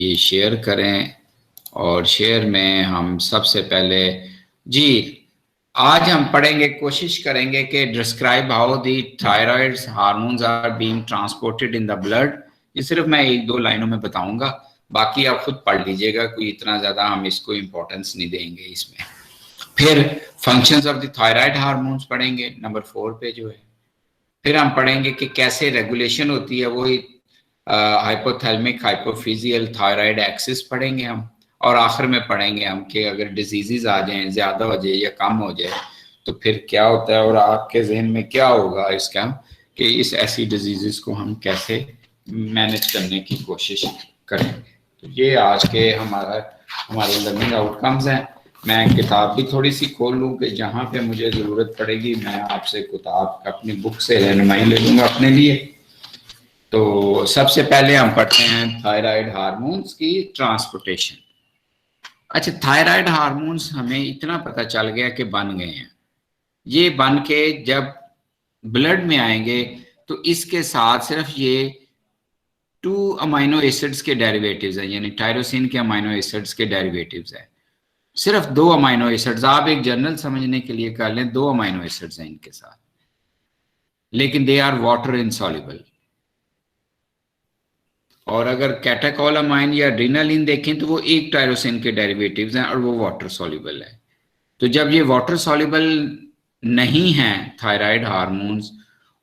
ये शेयर करें और शेयर में हम सबसे पहले जी आज हम पढ़ेंगे, कोशिश करेंगे कि describe how the thyroids hormones are being transported in the blood. ये सिर्फ मैं एक दो लाइनों में बताऊंगा, बाकी आप खुद पढ़ लीजिएगा, कोई इतना ज्यादा हम इसको इम्पोर्टेंस नहीं देंगे इसमें। फिर functions of the thyroid hormones पढ़ेंगे नंबर 4 पे जो है। फिर हम पढ़ेंगे कि कैसे रेगुलेशन होती है, वही हाइपोथैलेमिक हाइपोफिजियल थायराइड एक्सिस पढ़ेंगे हम। और आखिर में पढ़ेंगे हम कि अगर डिजीजेज आ जाएं, ज्यादा हो जाए या कम हो जाए तो फिर क्या होता है, और आपके जहन में क्या होगा इसका कि इस ऐसी डिजीजेस को हम कैसे मैनेज करने की कोशिश करेंगे। तो ये आज के हमारे लर्निंग आउटकम्स हैं। मैं किताब भी थोड़ी सी खोल लूँ कि जहाँ पे मुझे ज़रूरत पड़ेगी मैं आपसे किताब अपनी बुक से रहनुमाई ले लूँगा अपने लिए। तो सबसे पहले हम पढ़ते हैं थायराइड हार्मोन्स की ट्रांसपोर्टेशन। अच्छा, थायराइड हार्मोन्स हमें इतना पता चल गया कि बन गए हैं। ये बन के जब ब्लड में आएंगे तो इसके साथ सिर्फ ये 2 अमाइनो एसिड्स के डेरिवेटिव्स हैं, यानी टायरोसिन के अमाइनो एसिड्स के डेरिवेटिव्स हैं। सिर्फ 2 अमाइनो एसिड्स, आप एक जनरल समझने के लिए कर लें 2 अमाइनो एसिड्स हैं इनके साथ, लेकिन दे आर वाटर इनसॉल्युबल। और अगर कैटाकोलामाइन या एड्रेनालिन देखें तो वो एक टायरोसिन के डेरिवेटिव्स हैं और वो वाटर सॉल्युबल है। तो जब ये वाटर सॉल्युबल नहीं है थायराइड हार्मोन्स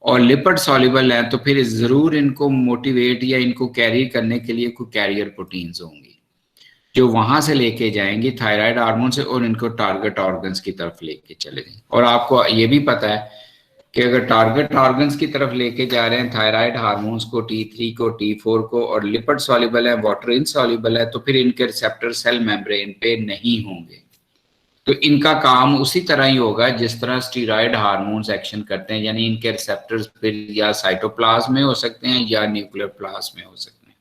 और लिपिड सॉल्युबल है तो फिर जरूर इनको मोटिवेट या इनको कैरी करने के लिए कोई कैरियर प्रोटीन्स होंगी जो वहां से लेके जाएंगी थायराइड हार्मोन से और इनको टारगेट ऑर्गन्स की तरफ लेके चले जाएंगे। और आपको ये भी पता है कि अगर टारगेट ऑर्गन्स की तरफ लेके जा रहे हैं थायराइड हार्मोन्स को, T3 को, T4 को, और लिपिड सॉल्युबल है, वाटर इनसॉल्युबल है, तो फिर इनके रिसेप्टर सेल मेम्ब्रेन पे नहीं होंगे। तो इनका काम उसी तरह ही होगा जिस तरह स्टीरॉयड हार्मोन्स एक्शन करते हैं, यानी इनके रिसेप्टर्स फिर या साइटोप्लाज्म में हो सकते हैं या न्यूक्लियर प्लाज्म में हो सकते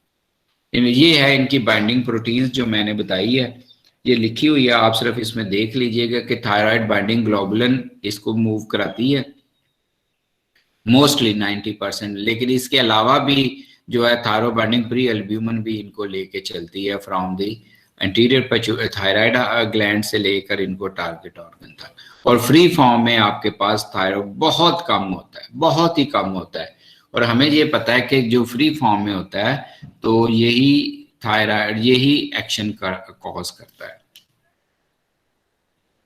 हैं। ये है इनकी बाइंडिंग प्रोटीन्स जो मैंने बताई है, ये लिखी हुई है, आप सिर्फ इसमें देख लीजिएगा कि थायराइड बाइंडिंग ग्लोबुलिन इसको मूव कराती है मोस्टली 90%, लेकिन इसके अलावा भी जो है थायरो बाइंडिंग प्री एल्ब्यूमिन भी इनको लेके चलती है from the anterior thyroid gland से लेकर इनको टारगेट ऑर्गन तक। और फ्री फॉर्म में आपके पास थायराइड बहुत कम होता है, बहुत ही कम होता है। और हमें ये पता है कि जो फ्री फॉर्म में होता है तो यही थायराइड यही एक्शन कॉज करता है।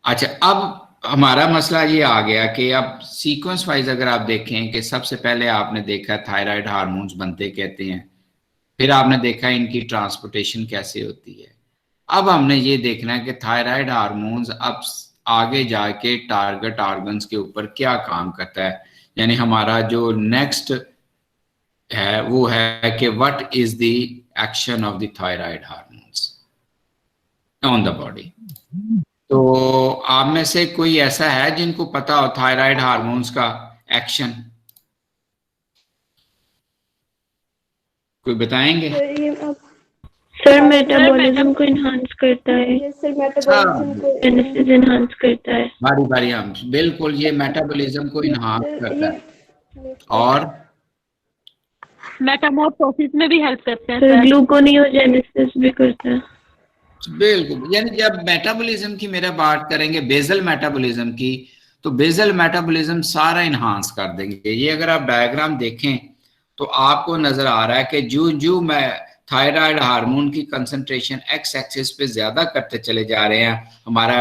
अच्छा, अब हमारा मसला ये आ गया कि अब सीक्वेंस वाइज अगर आप देखें कि सबसे पहले आपने देखा थायराइड हार्मोन्स बनते कहते हैं, फिर आपने देखा इनकी ट्रांसपोर्टेशन कैसे होती है। अब हमने ये देखना है कि थायराइड हार्मोन्स अब आगे जाके टारगेट ऑर्गन्स के ऊपर क्या काम करता है। यानी हमारा जो नेक्स्ट है वो है कि what is the action of the thyroid hormones on the body. तो आप में से कोई ऐसा है जिनको पता हो थायराइड हार्मोन्स का एक्शन, कोई बताएंगे? सर मेटाबॉलिज्म को इनहांस करता है, सर मेटाबॉलिज्म को जेनेसिस इनहांस करता है। बारी बारी हम बिल्कुल, ये मेटाबॉलिज्म को इनहांस करता है और मेटामॉर्फोसिस में भी हेल्प करते हैं सर ग्लूकोनियोजेनेसिस भी करता है। बिल्कुल, यानी जब मेटाबॉलिज्म की मेरा बात करेंगे बेसल मेटाबॉलिज्म की, तो बेसल मेटाबॉलिज्म सारा इनहांस कर देंगे। ये अगर आप डायग्राम देखें तो आपको नजर आ रहा है कि जो जो मैं थायराइड हार्मोन की कंसंट्रेशन एक्स एक्सिस पे ज्यादा करते चले जा रहे हैं, हमारा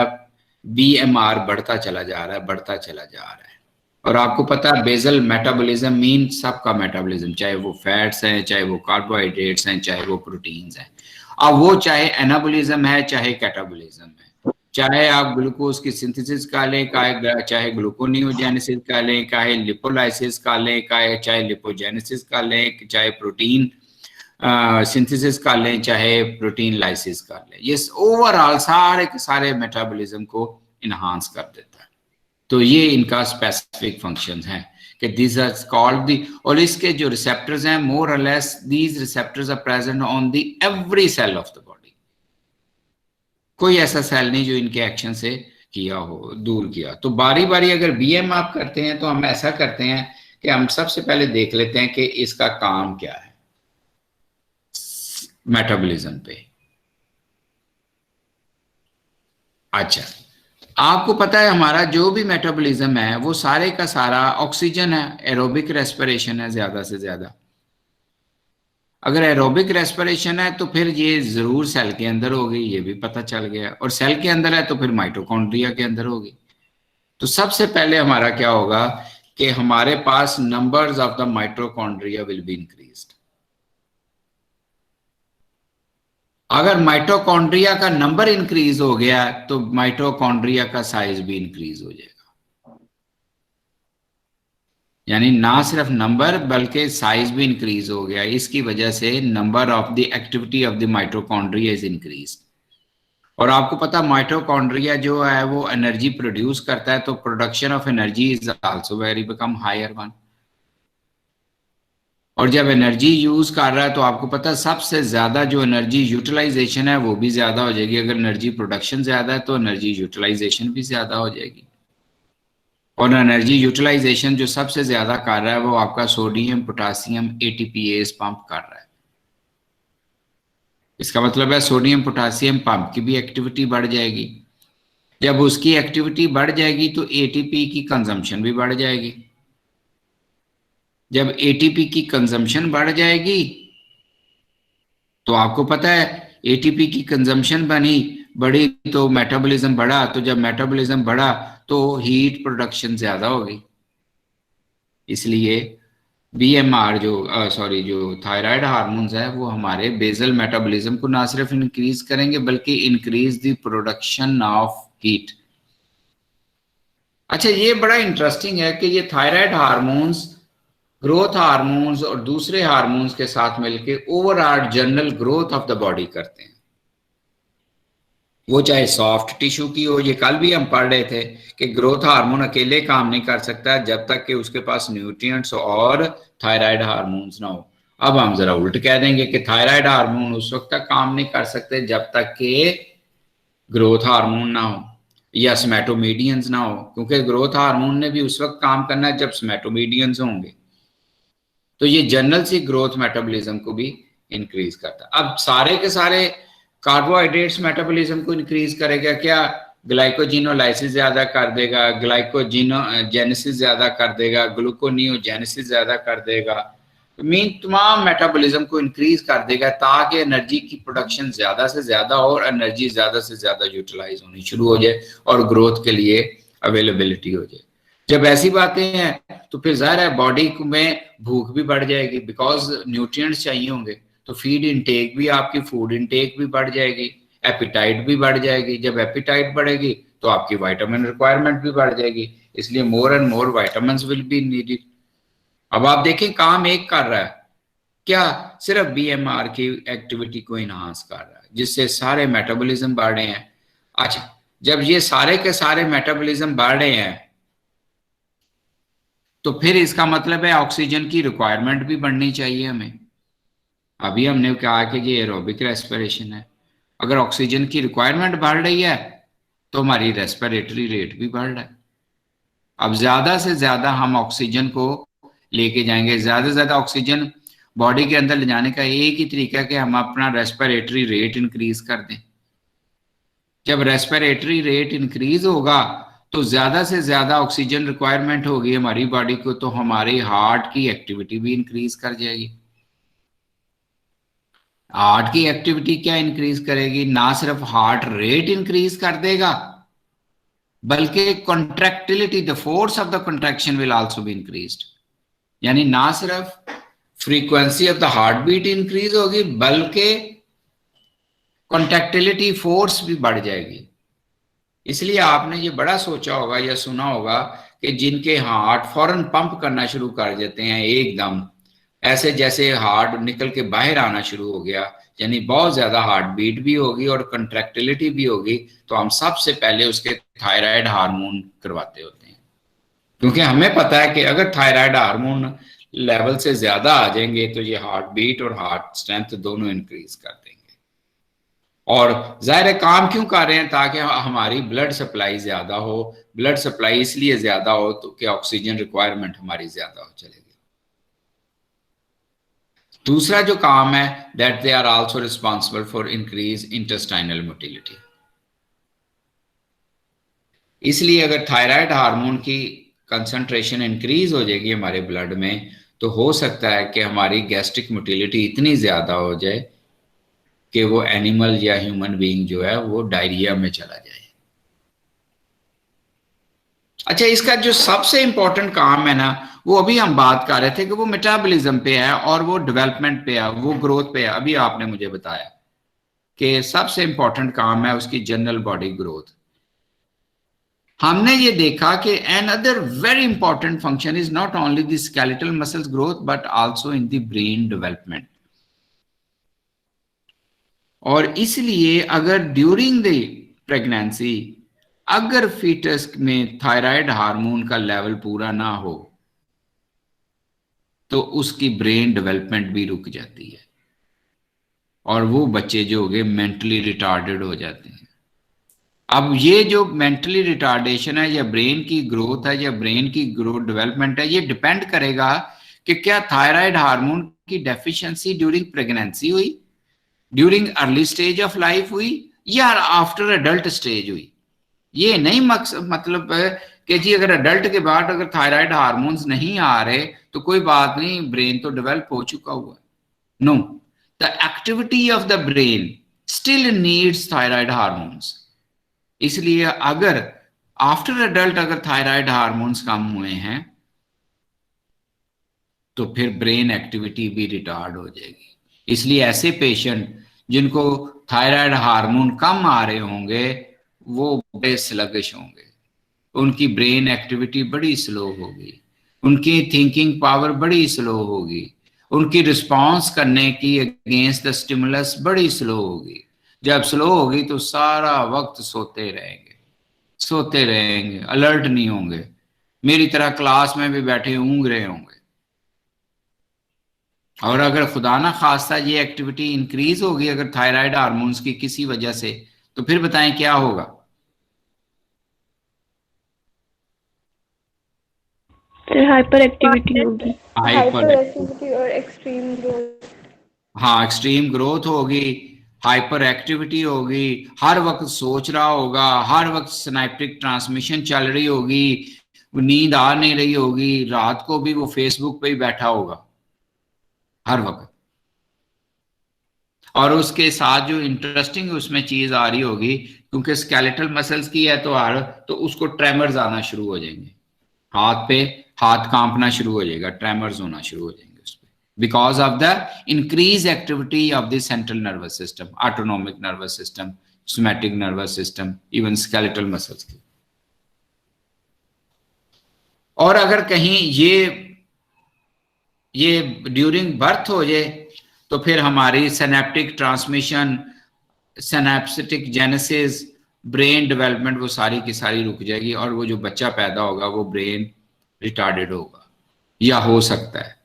BMR बढ़ता चला जा रहा है, बढ़ता चला जा रहा है। और आपको पता है बेसल मेटाबॉलिज्म मीन सबका मेटाबॉलिज्म, चाहे वो फैट्स हैं, चाहे वो कार्बोहाइड्रेट्स हैं, चाहे वो प्रोटीन्स हैं। अब वो चाहे एनाबॉलिज्म है चाहे कैटाबॉलिज्म है, चाहे आप ग्लूकोज की सिंथेसिस का लें, चाहे ग्लूकोनियोजेनेसिस का लें, चाहे लिपोलाइसिस का लें, चाहे लिपोजेनेसिस का लें, चाहे प्रोटीन सिंथेसिस का लें, चाहे प्रोटीन लाइसिस का लें, ये ओवरऑल सारे के सारे मेटाबॉलिज्म को इनहांस कर देता है। तो ये इनका स्पेसिफिक फंक्शंस हैं कि दिस आर कॉल्ड दी, और इसके जो रिसेप्टर्स हैं मोर और less these receptors are present on the every cell of the body. कोई ऐसा सेल नहीं जो इनके एक्शन से किया हो, दूर किया। तो बारी बारी अगर BM आप करते हैं तो हम ऐसा करते हैं कि हम सबसे पहले देख लेते हैं कि इसका काम क्या है। मेटाबॉलिज्म पे। अच्छा, आपको पता है हमारा जो भी मेटाबॉलिज्म है वो सारे का सारा ऑक्सीजन है, एरोबिक रेस्पिरेशन है ज्यादा से ज्यादा। अगर एरोबिक रेस्पिरेशन है तो फिर ये जरूर सेल के अंदर होगी, ये भी पता चल गया, और सेल के अंदर है तो फिर माइटोकॉन्ड्रिया के अंदर होगी। तो सबसे पहले हमारा क्या होगा कि हमारे पास numbers of the mitochondria will be increased. अगर माइटोकॉन्ड्रिया का नंबर इंक्रीज हो गया तो माइटोकॉन्ड्रिया का साइज भी इंक्रीज हो जाएगा। यानी ना सिर्फ नंबर बल्कि साइज भी इंक्रीज हो गया। इसकी वजह से number of the activity of the mitochondria is increase. और आपको पता माइटोकॉन्ड्रिया जो है वो एनर्जी प्रोड्यूस करता है, तो production of energy is also very become higher one. और जब एनर्जी यूज कर रहा है तो आपको पता है सबसे ज्यादा जो एनर्जी यूटिलाइजेशन है वो भी ज्यादा हो जाएगी। अगर एनर्जी प्रोडक्शन ज्यादा है तो एनर्जी यूटिलाइजेशन भी ज्यादा हो जाएगी। और एनर्जी यूटिलाइजेशन जो सबसे ज्यादा कर रहा है वो आपका सोडियम पोटासियम एटीपीएस पंप कर रहा है। इसका मतलब है सोडियम पोटासियम पंप की भी एक्टिविटी बढ़ जाएगी। जब उसकी एक्टिविटी बढ़ जाएगी तो एटीपी की कंजम्पशन भी बढ़ जाएगी। जब एटीपी की कंजम्पशन बढ़ जाएगी तो आपको पता है एटीपी की कंजम्पशन बढ़ी तो मेटाबॉलिज्म बढ़ा, तो जब मेटाबॉलिज्म बढ़ा तो हीट प्रोडक्शन ज्यादा होगी। इसलिए बीएमआर जो थायराइड हार्मोन्स है वो हमारे बेसल मेटाबॉलिज्म को ना सिर्फ इंक्रीज करेंगे बल्कि increase the production of heat. अच्छा, ये बड़ा इंटरेस्टिंग है कि ये थायराइड हार्मोन्स ग्रोथ हार्मोन्स और दूसरे हार्मोन्स के साथ मिलकर overall general growth of the body करते हैं। वो चाहे सॉफ्ट टिश्यू की हो, ये कल भी हम पढ़ रहे थे कि ग्रोथ हार्मोन अकेले काम नहीं कर सकता जब तक कि उसके पास न्यूट्रिएंट्स और थायराइड हार्मोन्स ना हो। अब हम जरा उल्ट कह देंगे कि थायराइड हार्मोन उस वक्त तक काम नहीं कर सकते जब तक कि ग्रोथ हार्मोन ना हो या स्मेटोमीडियंस ना हो, क्योंकि ग्रोथ हार्मोन ने भी उस वक्त काम करना है जब स्मेटोमीडियंस होंगे। तो ये जनरल सी ग्रोथ मेटाबॉलिज्म को भी इंक्रीज करता है। अब सारे के सारे कार्बोहाइड्रेट्स मेटाबॉलिज्म को इंक्रीज करेगा क्या? ग्लाइकोजिनोलाइसिस ज्यादा कर देगा, ग्लाइकोजिनोजेनेसिस ज्यादा कर देगा, ग्लूकोनियोजेनेसिस ज्यादा कर देगा, मीन तमाम मेटाबॉलिज्म को इंक्रीज कर देगा ताकि एनर्जी की प्रोडक्शन ज्यादा से ज्यादा और एनर्जी ज्यादा से ज्यादा यूटिलाइज होनी शुरू हो जाए और ग्रोथ के लिए अवेलेबिलिटी हो जाए। जब ऐसी बातें हैं तो फिर जाहिर है बॉडी में भूख भी बढ़ जाएगी, बिकॉज न्यूट्रिएंट्स चाहिए होंगे। तो फीड इनटेक भी, आपकी फूड इनटेक भी बढ़ जाएगी, एपिटाइट भी बढ़ जाएगी। जब एपिटाइट बढ़ेगी तो आपकी विटामिन रिक्वायरमेंट भी बढ़ जाएगी, इसलिए more and more vitamins will be needed. अब आप देखें काम एक कर रहा है क्या? सिर्फ बीएमआर की एक्टिविटी को इनहांस कर रहा है जिससे सारे मेटाबॉलिज्म बढ़ रहे हैं। अच्छा, जब ये सारे के सारे मेटाबॉलिज्म बढ़ रहे हैं तो फिर इसका मतलब है ऑक्सीजन की रिक्वायरमेंट भी बढ़नी चाहिए हमें। अभी हमने कहा कि ये एरोबिक रेस्पिरेशन है। अगर ऑक्सीजन की रिक्वायरमेंट बढ़ रही है तो हमारी रेस्पिरेटरी रेट भी बढ़ रहा है। अब ज्यादा से ज्यादा हम ऑक्सीजन को लेके जाएंगे। ज्यादा से ज्यादा ऑक्सीजन बॉडी के अंदर ले जाने का एक ही तरीका है कि हम अपना रेस्पिरेटरी रेट इंक्रीज कर दें। जब रेस्पिरेटरी रेट इंक्रीज होगा तो ज्यादा से ज्यादा ऑक्सीजन रिक्वायरमेंट होगी हमारी बॉडी को, तो हमारी हार्ट की एक्टिविटी भी इंक्रीज कर जाएगी। हार्ट की एक्टिविटी क्या इंक्रीज करेगी? ना सिर्फ हार्ट रेट इंक्रीज कर देगा बल्कि contractility, the force of the contraction will also be increased. यानी ना सिर्फ frequency of the heartbeat increase होगी बल्कि कॉन्ट्रैक्टिलिटी फोर्स भी बढ़ जाएगी। इसलिए आपने ये बड़ा सोचा होगा या सुना होगा कि जिनके हार्ट फौरन पंप करना शुरू कर देते हैं एकदम, ऐसे जैसे हार्ट निकल के बाहर आना शुरू हो गया, यानी बहुत ज्यादा हार्ट बीट भी होगी और कंट्रैक्टिलिटी भी होगी, तो हम सबसे पहले उसके थायराइड हार्मोन करवाते होते हैं। क्योंकि हमें पता है कि अगर थायराइड हार्मोन लेवल से ज्यादा आ जाएंगे तो ये हार्ट बीट और हार्ट स्ट्रेंथ दोनों इंक्रीज कर देंगे। और जाहिर है काम क्यों कर रहे हैं? ताकि हमारी ब्लड सप्लाई ज्यादा हो। ब्लड सप्लाई इसलिए ज्यादा हो तो कि ऑक्सीजन रिक्वायरमेंट हमारी ज्यादा हो चलेगी। दूसरा जो काम है that they are also responsible for increase intestinal motility. इसलिए अगर थायराइड हार्मोन की कंसंट्रेशन इंक्रीज हो जाएगी हमारे ब्लड में, तो हो सकता है कि हमारी गैस्ट्रिक मोटिलिटी इतनी ज्यादा हो जाए कि वो एनिमल या ह्यूमन बीइंग जो है वो डायरिया में चला जाए। अच्छा, इसका जो सबसे इंपॉर्टेंट काम है ना, वो अभी हम बात कर रहे थे कि वो मेटाबॉलिज्म पे है और वो डेवलपमेंट पे है, वो ग्रोथ पे है। अभी आपने मुझे बताया कि सबसे इंपॉर्टेंट काम है उसकी जनरल बॉडी ग्रोथ। हमने ये देखा कि another very important function is not only the skeletal muscles growth but also in the brain development. और इसलिए अगर ड्यूरिंग द प्रेगनेंसी अगर फीटस में थायराइड हार्मोन का लेवल पूरा ना हो तो उसकी ब्रेन डेवलपमेंट भी रुक जाती है और वो बच्चे जो हो गए मेंटली रिटार्डेड हो जाते हैं। अब ये जो मेंटली रिटार्डेशन है या ब्रेन की ग्रोथ है या ब्रेन की ग्रोथ डेवलपमेंट है, ये डिपेंड करेगा कि क्या थायराइड हार्मोन की डेफिशिएंसी ड्यूरिंग प्रेगनेंसी हुई, during early stage of life हुई या आफ्टर अडल्ट स्टेज हुई। ये नहीं मतलब कि जी अगर अडल्ट के बाद अगर थायराइड हार्मोन्स नहीं आ रहे तो कोई बात नहीं, ब्रेन तो डेवलप हो चुका हुआ है। No, the activity of the brain still needs thyroid hormones. इसलिए अगर आफ्टर अडल्ट अगर थायराइड हार्मोन्स कम हुए हैं तो फिर ब्रेन एक्टिविटी भी रिटार्ड हो जाएगी। इसलिए ऐसे पेशेंट जिनको थायराइड हार्मोन कम आ रहे होंगे वो बड़े स्लगिश होंगे, उनकी ब्रेन एक्टिविटी बड़ी स्लो होगी, उनकी थिंकिंग पावर बड़ी स्लो होगी, उनकी रिस्पांस करने की अगेंस्ट द स्टिमुलस बड़ी स्लो होगी। जब स्लो होगी तो सारा वक्त सोते रहेंगे, अलर्ट नहीं होंगे, मेरी तरह क्लास में भी बैठे ऊँघ रहे होंगे। और अगर खुदा ना खास्ता ये एक्टिविटी इंक्रीज होगी अगर थायराइड हार्मोन्स की किसी वजह से, तो फिर बताएं क्या होगा? फिर हाइपर एक्टिविटी होगी। हाइपर एक्टिविटी और एक्सट्रीम ग्रोथ। हाँ, एक्सट्रीम ग्रोथ होगी, हाइपर एक्टिविटी होगी, हर वक्त सोच रहा होगा, हर वक्त सिनेप्टिक ट्रांसमिशन चल रही होगी, नींद आ नहीं रही होगी, रात को भी वो फेसबुक पे ही बैठा होगा हर वक्त। और उसके साथ जो इंटरेस्टिंग उसमें चीज आ रही होगी, क्योंकि स्केलेटल मसल्स की है तो उसको ट्रेमर्स आना शुरू हो जाएंगे, हाथ कांपना शुरू हो जाएगा, ट्रेमर्स होना शुरू हो जाएंगे उस पर, because of the increase activity of the central nervous system, autonomic nervous system, somatic nervous system, even skeletal muscles की। और अगर कहीं ये ड्यूरिंग बर्थ हो जाए तो फिर हमारी synaptic transmission, synaptic genesis, brain development वो सारी की सारी रुक जाएगी और वो जो बच्चा पैदा होगा वो ब्रेन रिटार्डेड होगा या हो सकता है।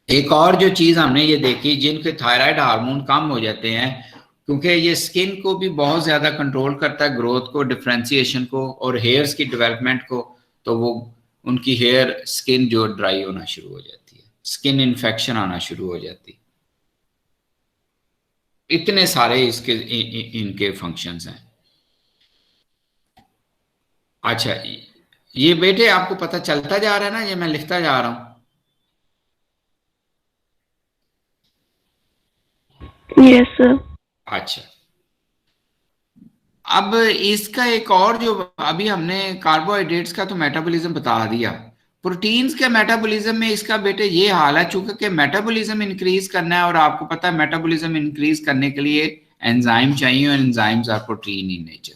एक और जो चीज हमने ये देखी, जिनके थायराइड हार्मोन कम हो जाते हैं, क्योंकि ये स्किन को भी बहुत ज्यादा कंट्रोल करता है, ग्रोथ को, डिफरेंशिएशन को और हेयर्स की डेवलपमेंट को, तो वो उनकी हेयर स्किन जो ड्राई होना शुरू हो जाती है, स्किन इन्फेक्शन आना शुरू हो जाती है। इतने सारे इसके इनके फंक्शंस हैं। अच्छा, ये बेटे आपको पता चलता जा रहा है ना, ये मैं लिखता जा रहा हूं। Yes sir. अच्छा, अब इसका एक और जो अभी हमने कार्बोहाइड्रेट्स का तो मेटाबॉलिज्म बता दिया, प्रोटीन्स के मेटाबॉलिज्म में इसका बेटे ये हाल है, चूंकि मेटाबॉलिज्म इंक्रीज करना है और आपको पता है मेटाबॉलिज्म इंक्रीज करने के लिए एंजाइम चाहिए और enzymes are protein in nature,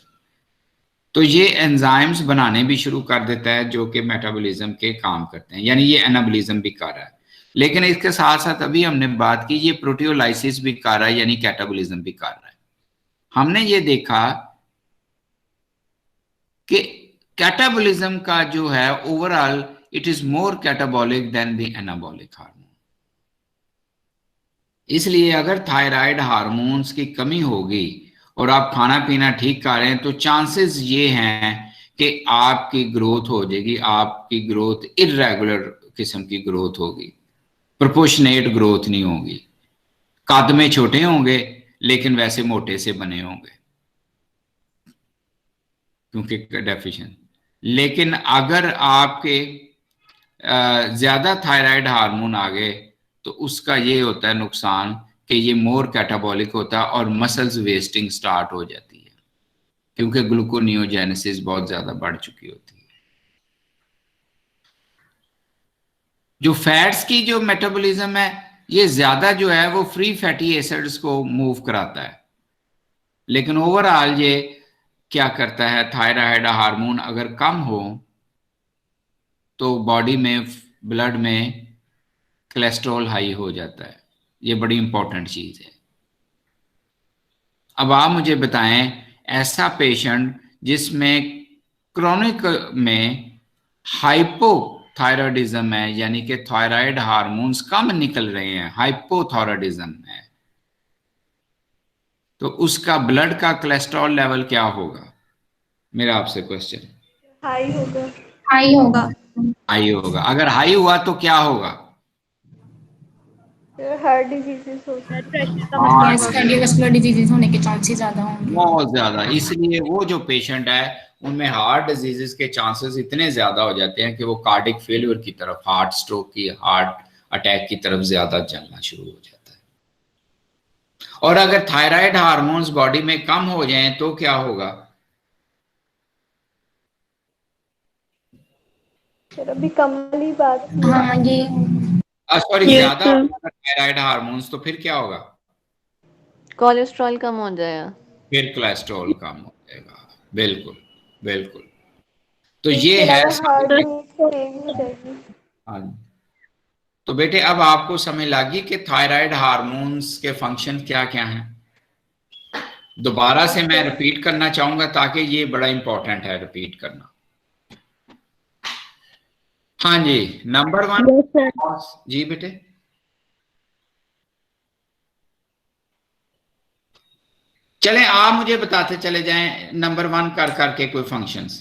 तो ये एंजाइम्स बनाने भी शुरू कर देता है जो कि मेटाबॉलिज्म के काम करते हैं, यानी ये एनाबॉलिज्म भी कर रहा है। लेकिन इसके साथ साथ अभी हमने बात की ये प्रोटियोलाइसिस भी कर रहा है, यानी कैटाबॉलिज्म भी कर रहा है। हमने ये देखा कि कैटाबॉलिज्म का जो है overall it is more catabolic than the anabolic hormone. इसलिए अगर थायराइड हार्मोन्स की कमी होगी और आप खाना पीना ठीक कर रहे हैं तो चांसेस ये हैं कि आपकी ग्रोथ हो जाएगी, आपकी ग्रोथ इर्रेगुलर किस्म की ग्रोथ होगी, प्रोपोर्शनेट ग्रोथ नहीं होगी, कद में छोटे होंगे लेकिन वैसे मोटे से बने होंगे क्योंकि डेफिशिएंट। लेकिन अगर आपके ज्यादा थायराइड हार्मोन आ गए तो उसका ये होता है नुकसान कि ये मोर कैटाबॉलिक होता है और मसल्स वेस्टिंग स्टार्ट हो जाती है क्योंकि ग्लूकोनियोजेनेसिस बहुत ज्यादा बढ़ चुकी होती है। जो फैट्स की जो मेटाबॉलिज्म है ये ज्यादा जो है वो फ्री फैटी एसिड्स को मूव कराता है, लेकिन ओवरऑल ये क्या करता है, थायराइड हार्मोन अगर कम हो तो बॉडी में ब्लड में कोलेस्ट्रॉल हाई हो जाता है। ये बड़ी इंपॉर्टेंट चीज है। अब आप मुझे बताएं ऐसा पेशेंट जिसमें क्रोनिक में हाइपोथायराइडिज्म है, यानी कि थायराइड हार्मोन्स कम निकल रहे हैं, हाइपोथायराइडिज्म है, तो उसका ब्लड का कोलेस्ट्रॉल लेवल क्या होगा? मेरा आपसे क्वेश्चन। हाई होगा। हाई होगा। हाई होगा। अगर हाई हुआ तो क्या होगा? हार्ट डिजीजेस हो सकते हैं। कार्डियोवैस्कुलर डिजीजेस होने के चांसेस ज्यादा होंगे, बहुत ज्यादा। इसलिए वो जो पेशेंट है उनमें हार्ट डिजीजेस के चांसेस इतने ज्यादा हो जाते हैं कि वो कार्डिक फेलियर की तरफ, हार्ट स्ट्रोक की, हार्ट अटैक की तरफ ज्यादा चलना शुरू हो जाता है। और अगर थायराइड हार्मोन्स बॉडी में कम हो जाएं तो क्या होगा? सर अभी कम वाली बात की। हाँ ये सॉरी, Yes, ज्यादा sir. थायराइड हार्मोन्स तो फिर क्या होगा? कोलेस्ट्रॉल कम हो जाएगा, फिर कोलेस्ट्रॉल कम हो जाएगा। बिल्कुल बिल्कुल। तो इसके ये है। अलावा हार्ट बीट तेज हो जाएगी। हाँ, तो बेटे अब आपको समझ लगी कि थायराइड हार्मोन्स के फंक्शन क्या क्या हैं। दोबारा से मैं रिपीट करना चाहूंगा ताकि ये बड़ा इंपॉर्टेंट है रिपीट करना। हाँ जी, नंबर वन। Yes, sir. जी बेटे, चलें आप मुझे बताते चले जाएं नंबर वन कर करके कोई फंक्शंस।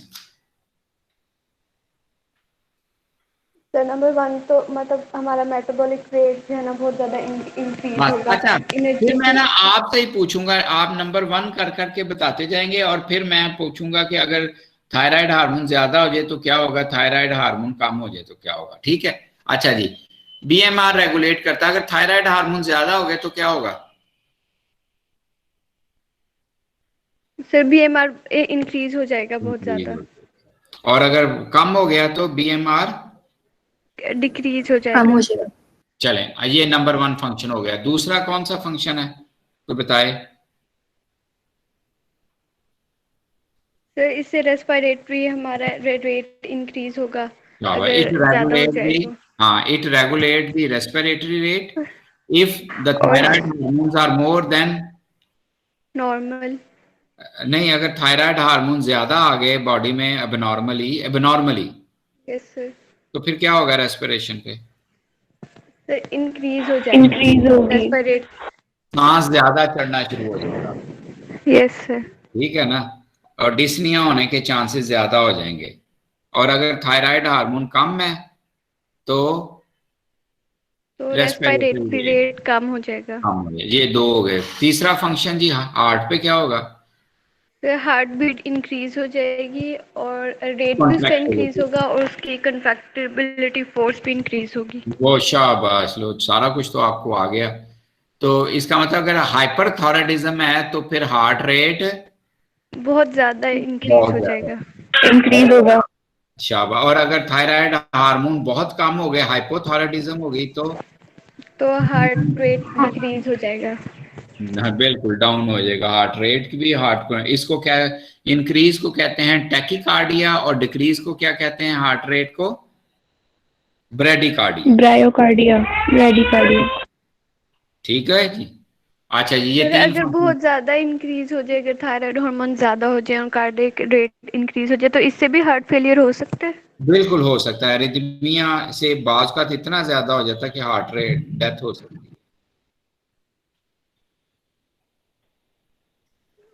सर नंबर 1 तो मतलब हमारा मेटाबॉलिक रेट जो है ना बहुत ज्यादा इंक्रीज होगा। अच्छा, फिर मैं ना आपसे ही पूछूंगा, आप नंबर वन कर करके बताते जाएंगे और फिर मैं पूछूंगा कि अगर थायराइड हार्मोन ज्यादा हो जाए तो क्या होगा, थायराइड हार्मोन कम हो जाए तो क्या होगा। ठीक है? अच्छा जी, बीएमआर रेगुलेट करता है, अगर थायराइड हार्मोन ज्यादा हो गए तो क्या होगा? सर बीएमआर इंक्रीज हो जाएगा बहुत ज्यादा, और अगर कम हो गया तो बीएमआर डिक्रीज हो कम जाएगा। हो जाएगा। चलें, ये नंबर वन फंक्शन हो गया। दूसरा कौन सा फंक्शन है तो बताए? सर इससे रेस्पिरेटरी हमारा रेट इंक्रीज होगा अगर इट ज्यादा हो रेगुलेट जाए दी, तो। हाँ, it regulate the respiratory rate if the और thyroid hormones are more than, normal. नहीं, अगर थायराइड हार्मोन ज्यादा आ गए बॉडी में एबनॉर्मली यस सर। तो फिर क्या होगा रेस्पिरेशन पे? सर इंक्रीज हो जाएगा, Increase होगी. रेस्पिरेट। सांस ज्यादा चढ़ना शुरू हो जाएगा। Yes sir. ठीक है ना? और डिस्निया होने के चांसेस ज्यादा हो जाएंगे। और अगर थायराइड हार्मोन कम है तो रेस्पिरेटरी रेट कम हो जाएगा। कम हो जाए। ये दो हो गए। तीसरा फंक्शन जी, हार्ट पे क्या होगा? फिर हार्ट बीट इंक्रीज हो जाएगी और रेट भी उसका इंक्रीज होगा और उसकी कंट्रैक्टिबिलिटी फोर्स भी इंक्रीज होगी। वो शाबाश, लो सारा कुछ तो आपको आ गया। तो इसका मतलब अगर हाइपरथायराइडिज्म है तो फिर हार्ट रेट बहुत ज्यादा इंक्रीज हो जाएगा। Increase होगा. शाबाश। और अगर थायराइड हार्मोन बहुत कम हो गए, हाइपोथायराइडिज्म हो गई तो हार्ट रेट डिक्रीज हो जाएगा। बिल्कुल डाउन हो जाएगा हार्ट रेट की भी। हार्ट को, इसको क्या, इंक्रीज को कहते हैं टैकीकार्डिया और डिक्रीज को क्या कहते हैं, हार्ट रेट को ब्रेडिकार्डिया। Bryocardia. Bradycardia. ठीक है जी। अच्छा जी, ये सर तीन अगर बहुत ज्यादा इंक्रीज हो जाए, अगर थायराइड हार्मोन ज्यादा हो जाए और कार्डियक रेट इंक्रीज हो जाए तो इससे भी हार्ट फेलियर हो सकता है। बिल्कुल हो सकता है। एरिथमिया से बाज का इतना ज्यादा हो जाता है कि हार्ट रेट डेथ हो सकती है।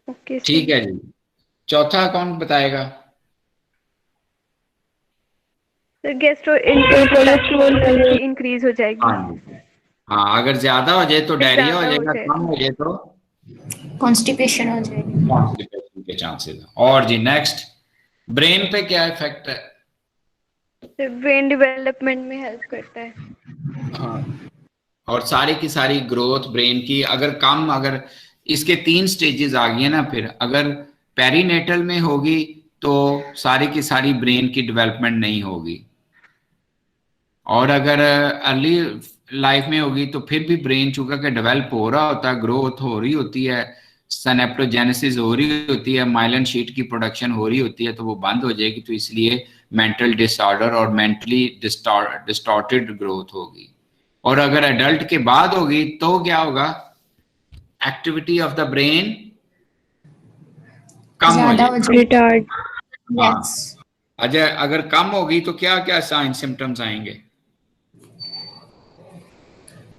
ओके ठीक है जी। चौथा कौन बताएगा? सर गैस्ट्रोइंटेस्टाइनल इंक्रीज हो जाएगी। हाँ जी, हाँ, अगर ज्यादा हो जाए तो डायरिया हो ज्यादा हो जाएगा, जाए कम हो जाए तो कॉन्स्टिपेशन हो जाएगी। कॉन्स्टिपेशन के चांसेस। और जी नेक्स्ट, ब्रेन पे क्या इफेक्ट है? तो ब्रेन डेवलपमेंट में हेल्प करता है। हाँ, और सारी की सारी ग्रोथ ब्रेन की अगर कम, अगर इसके 3 स्टेजेस आ गई है ना, फिर अगर पेरीनेटल में होगी तो सारी की सारी ब्रेन की डेवलपमेंट नहीं होगी, और अगर अर्ली लाइफ में होगी तो फिर भी ब्रेन चूंकि के डेवलप हो रहा होता है, ग्रोथ हो रही होती है, सनेप्टोजेनेसिस हो रही होती है, माइलिन शीट की प्रोडक्शन हो रही होती है, तो वो बंद हो जाएगी, तो इसलिए मेंटल डिसऑर्डर और मेंटली डिस्टॉर्टेड ग्रोथ होगी। और अगर एडल्ट के बाद होगी तो क्या होगा? एक्टिविटी ऑफ द ब्रेन कम हो ज्यादा हो जाएगी। जाएगी। रिटार्ड, हाँ, यस। अगर कम होगी तो क्या क्या साइन सिम्टम्स आएंगे?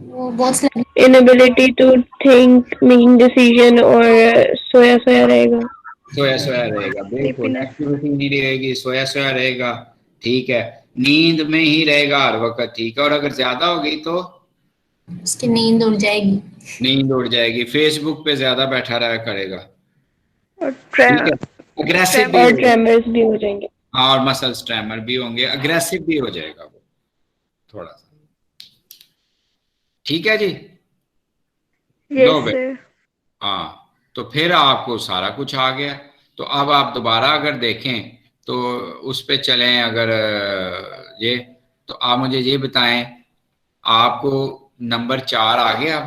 वो बहुत सारे inability to think, making decision, और सोया सोया रहेगा। सोया सोया रहेगा, बिल्कुल, स्लीपीनेस। एक्टिविटी नहीं रहेगी, सोया सोया रहेगा, ठीक है, नींद में ही रहेगा हर वक्त, ठीक है। और अगर ज्यादा हो गई तो उसकी नींद उड़ जाएगी। नींद उड़ जाएगी, फेसबुक पे ज्यादा बैठा रहा करेगा, और ठीक है, अग्रेसिव भी और होगा। ट्रेमर्स भी हो जाएंगे। हाँ, और मसल स्ट्रेमर भी होंगे, अग्रेसिव भी हो जाएगा वो थोड़ा सा, ठीक है जी। लो यस भाई, सर। हाँ, तो फिर आपको सारा कुछ आ गया। तो अब आप दोबारा अगर देखें तो उस पे चलें, अगर ये, तो आप मुझे ये बताएं, आपको नंबर 4 आ गया?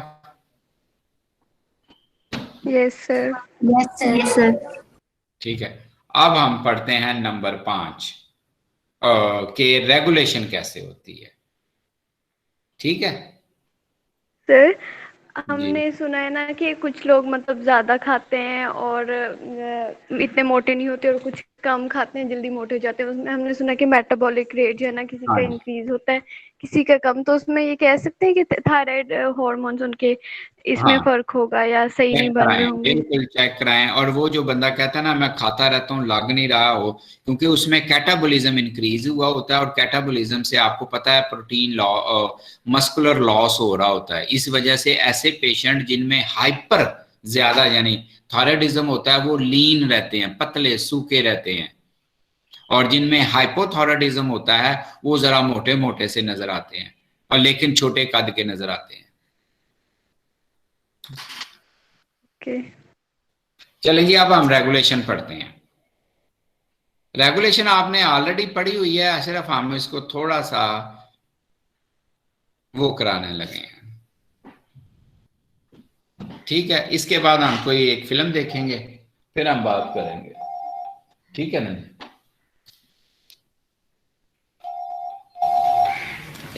Yes sir. Yes sir. ठीक है, अब हम पढ़ते हैं नंबर 5 के रेगुलेशन कैसे होती है, ठीक है सर, जी। हमने सुना है ना कि कुछ लोग मतलब ज्यादा खाते हैं और इतने मोटे नहीं होते, और कुछ कम खाते हैं जल्दी मोटे हो जाते हैं। उसमें हमने सुना कि मेटाबॉलिक रेट जो है ना, किसी हाँ का जी, इंक्रीज होता है, किसी का कम। तो उसमें ये कह सकते हैं कि थायराइड हार्मोन्स उनके इसमें हाँ, फर्क होगा या सही नहीं चेक बन रहे कराएं, होंगे? बिल्कुल चेक कराएं। और वो जो बंदा कहता है ना मैं खाता रहता हूँ, लग नहीं रहा हो, क्योंकि उसमें कैटाबॉलिज्म इंक्रीज हुआ होता है, और कैटाबॉलिज्म से आपको पता है प्रोटीन मस्कुलर लॉस हो रहा होता है। इस वजह से ऐसे पेशेंट जिनमें हाइपर ज्यादा यानी थायराइडिज्म होता है वो लीन रहते हैं, पतले सूखे रहते हैं, और जिनमें हाइपोथायराइडिज्म होता है वो जरा मोटे मोटे से नजर आते हैं, और लेकिन छोटे कद के नजर आते हैं। ओके। चलिए अब हम रेगुलेशन पढ़ते हैं। रेगुलेशन आपने ऑलरेडी पढ़ी हुई है, सिर्फ हम इसको थोड़ा सा वो कराने लगे हैं, ठीक है। इसके बाद हम कोई एक फिल्म देखेंगे, फिर हम बात करेंगे, ठीक है ना।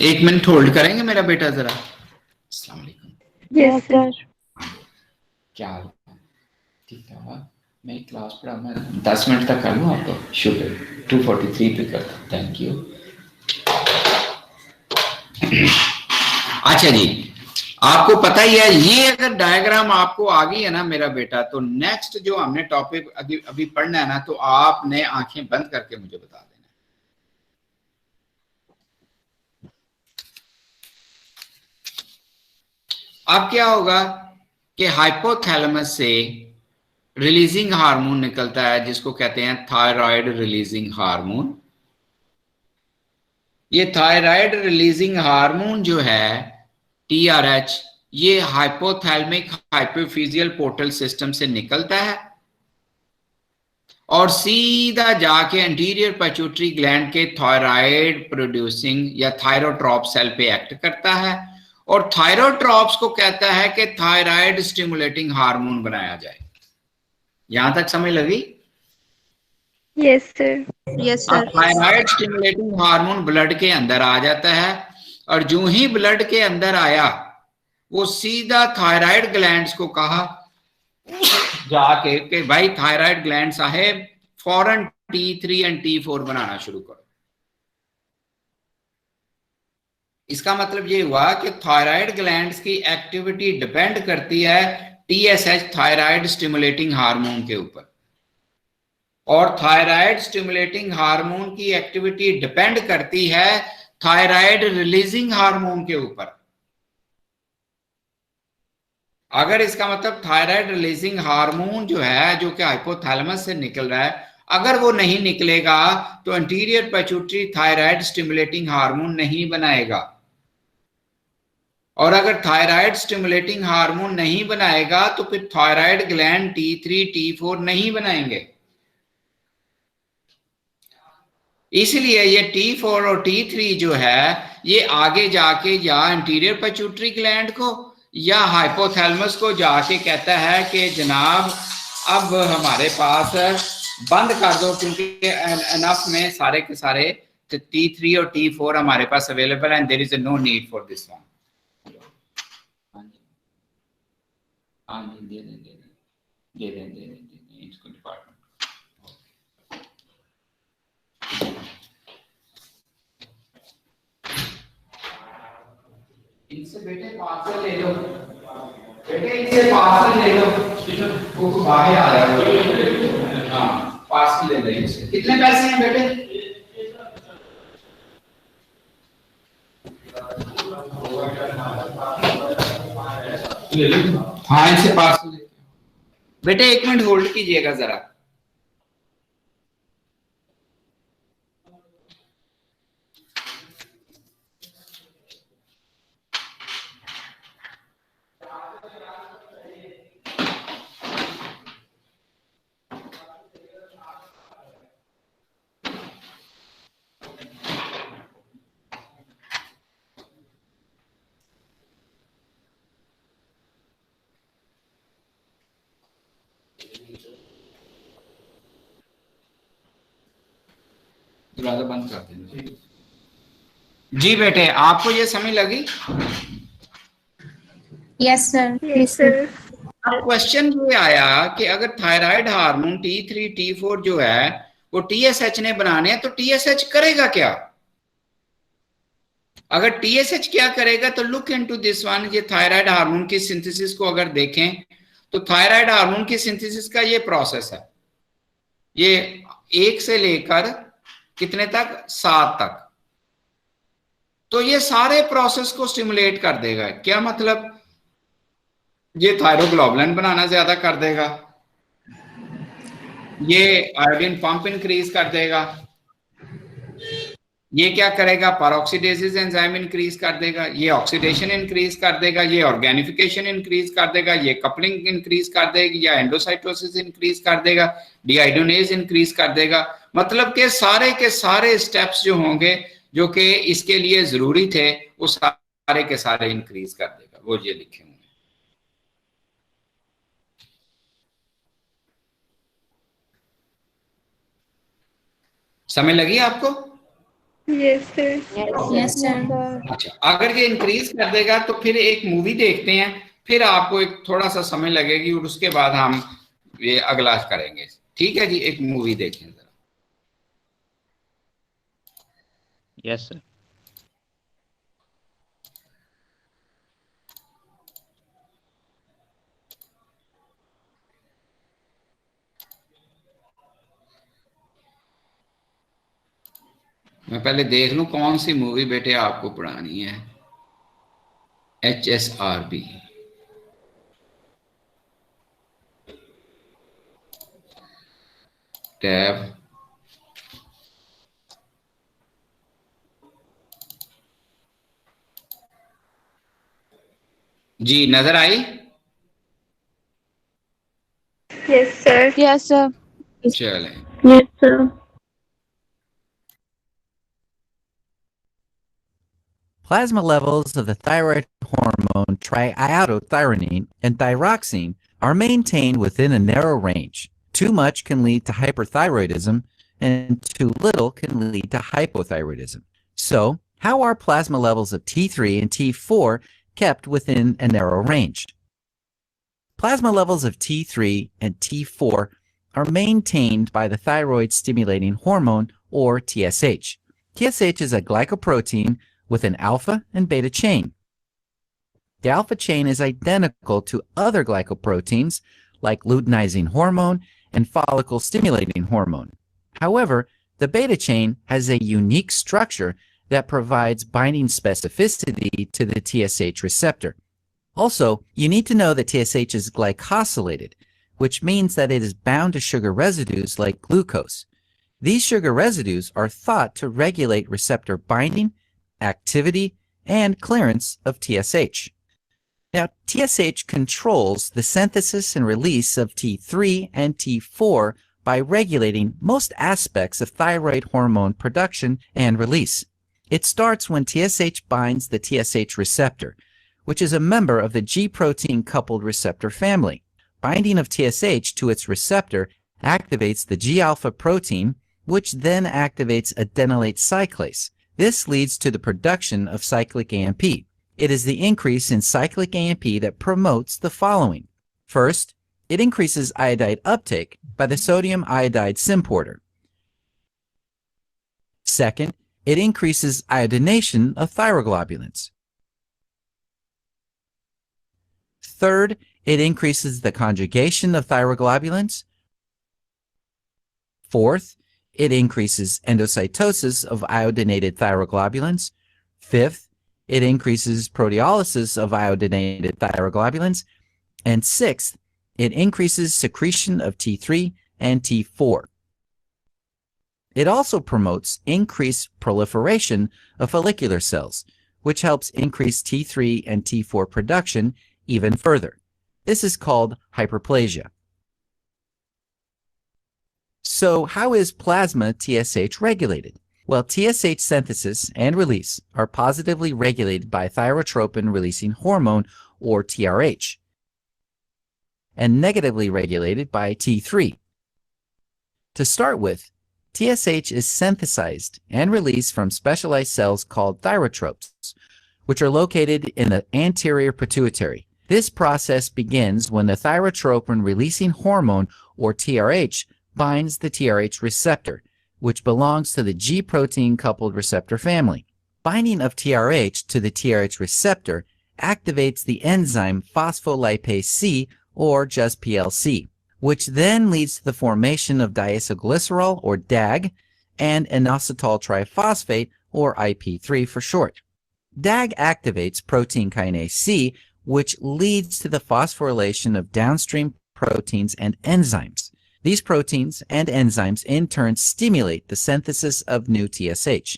1 मिनट होल्ड करेंगे मेरा बेटा जरा। अस्सलाम वालेकुम। Yes sir. क्या हाल है? ठीक है, मैं क्लास पढ़ा, मैं 10 मिनट तक कर लूँ आपको? शुक्र, 2:43 पे करता हूँ, थैंक यू। अच्छा जी, आपको पता ही है, ये अगर डायग्राम आपको आ गई है ना मेरा बेटा, तो नेक्स्ट जो हमने टॉपिक अभी पढ़ना है ना, तो आपने आंखें बंद करके मुझे बता देना। अब क्या होगा कि हाइपोथैलेमस से रिलीजिंग हार्मोन निकलता है जिसको कहते हैं थायराइड रिलीजिंग हार्मोन। ये थायराइड रिलीजिंग हार्मोन जो है TRH, ये हाइपोथैलेमिक हाइपोफिजियल पोर्टल सिस्टम से निकलता है और सीधा जाके एंटीरियर पिट्यूटरी ग्लैंड के थायराइड प्रोड्यूसिंग या थायरोट्रॉप सेल पे एक्ट करता है, और थायरोट्रॉप्स को कहता है कि थायराइड स्टिमुलेटिंग हार्मोन बनाया जाए। यहां तक समझ लगी? Yes sir. यस अब sir. Thyroid stimulating hormone blood के अंदर आ जाता है, और जो ही ब्लड के अंदर आया वो सीधा थायराइड ग्लैंड्स को कहा जाके कि भाई थायराइड ग्लैंड साहेब फौरन T3 एंड T4 बनाना शुरू करो। इसका मतलब ये हुआ कि थायराइड ग्लैंड्स की एक्टिविटी डिपेंड करती है TSH थायराइड स्टिमुलेटिंग हार्मोन के ऊपर, और थायराइड स्टिमुलेटिंग हार्मोन की एक्टिविटी डिपेंड करती है थायराइड रिलीजिंग हार्मोन के ऊपर। अगर इसका मतलब थायराइड रिलीजिंग हार्मोन जो है, जो कि हाइपोथैलेमस से निकल रहा है, अगर वो नहीं निकलेगा तो anterior pituitary thyroid stimulating hormone नहीं बनाएगा, और अगर थायराइड स्टिमुलेटिंग हार्मोन नहीं बनाएगा तो फिर थायराइड ग्लैंड T3 T4 नहीं बनाएंगे। इसलिए ये T4 और T3 जो है ये आगे जाके या एंटीरियर पिट्यूटरी ग्लैंड को या हाइपोथैलेमस को जाके कहता है कि जनाब अब हमारे पास बंद कर दो, क्योंकि एनफ में सारे के सारे T3 और T4 हमारे पास अवेलेबल है, and there is no need for this one. दे दें इसको डिपार्टमेंट। इनसे बेटे पार्सल ले लो, बेटे इनसे पार्सल ले लो, वो बाहर आ रहा है। हाँ पार्सल ले लो इनसे। कितने पैसे हैं बेटे? हाँ इनसे पार्सल ले। बेटे 1 मिनट होल्ड कीजिएगा जरा। दरवाजा बंद कर देना। जी बेटे आपको ये समझ लगी? Yes sir. Yes sir. अब क्वेश्चन ये आया कि अगर थायराइड हार्मोन T3 T4 जो है वो TSH ने बनाने हैं तो TSH करेगा क्या? अगर TSH क्या करेगा तो लुक इनटू दिस वन। ये थायराइड हार्मोन की सिंथेसिस को अगर देखें तो थायराइड हार्मोन की सिंथेसिस का ये प्रोसेस है, ये 1 से लेकर कितने तक 7 तक, तो ये सारे प्रोसेस को स्टिमुलेट कर देगा। क्या मतलब? ये थायरोग्लोबुलिन बनाना ज्यादा कर देगा, ये आयोडीन पंप इंक्रीज कर देगा, ये क्या करेगा पेरोक्सीडेसिस एंजाइम इंक्रीज कर देगा, ये ऑक्सीडेशन इंक्रीज कर देगा, ये ऑर्गेनिफिकेशन इंक्रीज कर देगा, ये कपलिंग इंक्रीज कर देगी, या एंडोसाइटोसिस इंक्रीज कर देगा, डीहाइड्रोनेज इंक्रीज कर देगा। मतलब के सारे स्टेप्स जो होंगे जो कि इसके लिए जरूरी थे वो सारे के सारे इंक्रीज कर देगा। वो ये लिखे हुए समझ लगी आपको? Yes sir. Yes sir. अच्छा अगर ये इंक्रीज कर देगा तो फिर एक मूवी देखते हैं, फिर आपको एक थोड़ा सा समय लगेगी और उसके बाद हम ये अगला करेंगे। ठीक है जी, एक मूवी देखें जरा। Yes sir. मैं पहले देख लूं कौन सी मूवी बेटे आपको पढ़ानी है। HSRB टैब जी नजर आई? Yes sir. Yes sir. चलें। Yes sir. Plasma levels of the thyroid hormone triiodothyronine and thyroxine are maintained within a narrow range. Too much can lead to hyperthyroidism, and too little can lead to hypothyroidism. So, how are plasma levels of T3 and T4 kept within a narrow range? Plasma levels of T3 and T4 are maintained by the thyroid stimulating hormone, or TSH. TSH is a glycoprotein with an alpha and beta chain. The alpha chain is identical to other glycoproteins like luteinizing hormone and follicle stimulating hormone. However, the beta chain has a unique structure that provides binding specificity to the TSH receptor. Also, you need to know that TSH is glycosylated, which means that it is bound to sugar residues like glucose. These sugar residues are thought to regulate receptor binding, activity, and clearance of TSH. Now, TSH controls the synthesis and release of T3 and T4 by regulating most aspects of thyroid hormone production and release. It starts when TSH binds the TSH receptor, which is a member of the G protein coupled receptor family. Binding of TSH to its receptor activates the G-alpha protein, which then activates adenylate cyclase. This leads to the production of cyclic AMP. It is the increase in cyclic AMP that promotes the following. First, it increases iodide uptake by the sodium iodide symporter. Second, it increases iodination of thyroglobulins. Third, it increases the conjugation of thyroglobulins. Fourth, it increases endocytosis of iodinated thyroglobulins. Fifth, it increases proteolysis of iodinated thyroglobulins. And sixth, it increases secretion of T3 and T4. It also promotes increased proliferation of follicular cells, which helps increase T3 and T4 production even further. This is called hyperplasia. So how is plasma TSH regulated? Well, TSH synthesis and release are positively regulated by thyrotropin-releasing hormone, or TRH, and negatively regulated by T3. To start with, TSH is synthesized and released from specialized cells called thyrotropes, which are located in the anterior pituitary. This process begins when the thyrotropin-releasing hormone, or TRH, binds the TRH receptor, which belongs to the G protein-coupled receptor family. Binding of TRH to the TRH receptor activates the enzyme phospholipase C, or just PLC, which then leads to the formation of diacylglycerol, or DAG, and inositol triphosphate, or IP3 for short. DAG activates protein kinase C, which leads to the phosphorylation of downstream proteins and enzymes. These proteins and enzymes in turn stimulate the synthesis of new TSH,